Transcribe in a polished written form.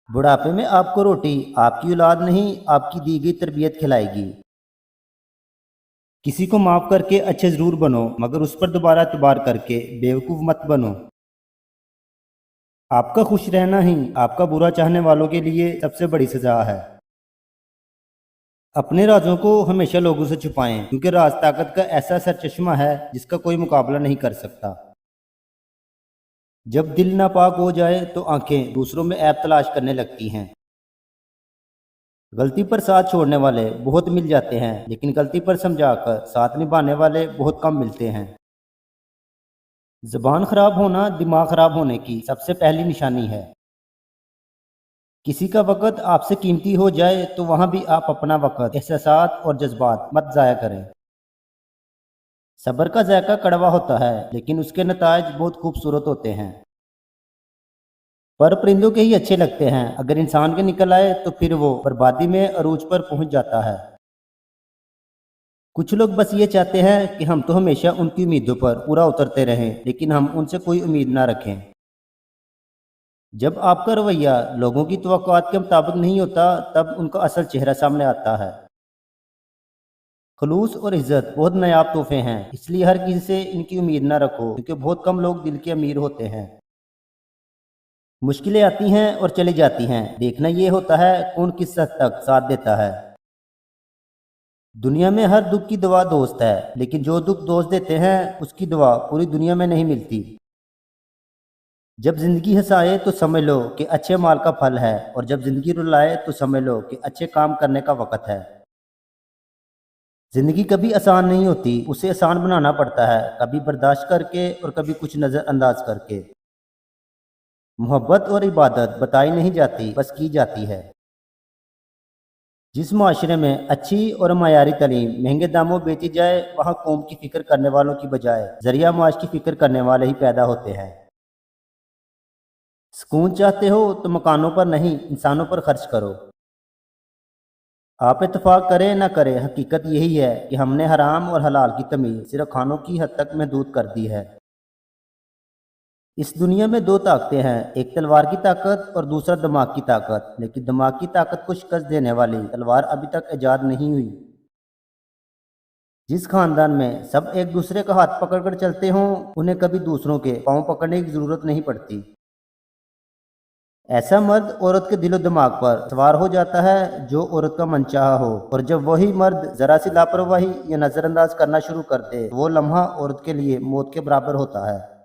بڑھاپے میں آپ کو روٹی آپ کی اولاد نہیں، آپ کی دی گئی تربیت کھلائے گی۔ کسی کو معاف کر کے اچھے ضرور بنو، مگر اس پر دوبارہ اعتبار کر کے بیوقوف مت بنو۔ آپ کا خوش رہنا ہی آپ کا برا چاہنے والوں کے لیے سب سے بڑی سزا ہے۔ اپنے رازوں کو ہمیشہ لوگوں سے چھپائیں، کیونکہ راز طاقت کا ایسا سرچشمہ ہے جس کا کوئی مقابلہ نہیں کر سکتا۔ جب دل ناپاک ہو جائے تو آنکھیں دوسروں میں عیب تلاش کرنے لگتی ہیں۔ غلطی پر ساتھ چھوڑنے والے بہت مل جاتے ہیں، لیکن غلطی پر سمجھا کر ساتھ نبھانے والے بہت کم ملتے ہیں۔ زبان خراب ہونا دماغ خراب ہونے کی سب سے پہلی نشانی ہے۔ کسی کا وقت آپ سے قیمتی ہو جائے تو وہاں بھی آپ اپنا وقت، احساسات اور جذبات مت ضائع کریں۔ صبر کا ذائقہ کڑوا ہوتا ہے، لیکن اس کے نتائج بہت خوبصورت ہوتے ہیں۔ پر پرندوں کے ہی اچھے لگتے ہیں، اگر انسان کے نکل آئے تو پھر وہ بربادی میں عروج پر پہنچ جاتا ہے۔ کچھ لوگ بس یہ چاہتے ہیں کہ ہم تو ہمیشہ ان کی امیدوں پر پورا اترتے رہیں، لیکن ہم ان سے کوئی امید نہ رکھیں۔ جب آپ کا رویہ لوگوں کی توقعات کے مطابق نہیں ہوتا، تب ان کا اصل چہرہ سامنے آتا ہے۔ خلوص اور عزت بہت نایاب تحفے ہیں، اس لیے ہر کسی سے ان کی امید نہ رکھو، کیونکہ بہت کم لوگ دل کے امیر ہوتے ہیں۔ مشکلیں آتی ہیں اور چلی جاتی ہیں، دیکھنا یہ ہوتا ہے کون کس حد تک ساتھ دیتا ہے۔ دنیا میں ہر دکھ کی دوا دوست ہے، لیکن جو دکھ دوست دیتے ہیں اس کی دوا پوری دنیا میں نہیں ملتی۔ جب زندگی ہنسائے تو سمجھ لو کہ اچھے مال کا پھل ہے، اور جب زندگی رلائے تو سمجھ لو کہ اچھے کام کرنے کا وقت ہے۔ زندگی کبھی آسان نہیں ہوتی، اسے آسان بنانا پڑتا ہے، کبھی برداشت کر کے اور کبھی کچھ نظر انداز کر کے۔ محبت اور عبادت بتائی نہیں جاتی، بس کی جاتی ہے۔ جس معاشرے میں اچھی اور معیاری تعلیم مہنگے داموں بیچی جائے، وہاں قوم کی فکر کرنے والوں کی بجائے ذریعہ معاش کی فکر کرنے والے ہی پیدا ہوتے ہیں۔ سکون چاہتے ہو تو مکانوں پر نہیں، انسانوں پر خرچ کرو۔ آپ اتفاق کریں نہ کریں، حقیقت یہی ہے کہ ہم نے حرام اور حلال کی تمیز صرف کھانوں کی حد تک محدود کر دی ہے۔ اس دنیا میں دو طاقتیں ہیں، ایک تلوار کی طاقت اور دوسرا دماغ کی طاقت، لیکن دماغ کی طاقت کو شکست دینے والی تلوار ابھی تک ایجاد نہیں ہوئی۔ جس خاندان میں سب ایک دوسرے کا ہاتھ پکڑ کر چلتے ہوں، انہیں کبھی دوسروں کے پاؤں پکڑنے کی ضرورت نہیں پڑتی۔ ایسا مرد عورت کے دل و دماغ پر سوار ہو جاتا ہے جو عورت کا منچاہا ہو، اور جب وہی مرد ذرا سی لاپرواہی یا نظر انداز کرنا شروع کر دے، وہ لمحہ عورت کے لیے موت کے برابر ہوتا ہے۔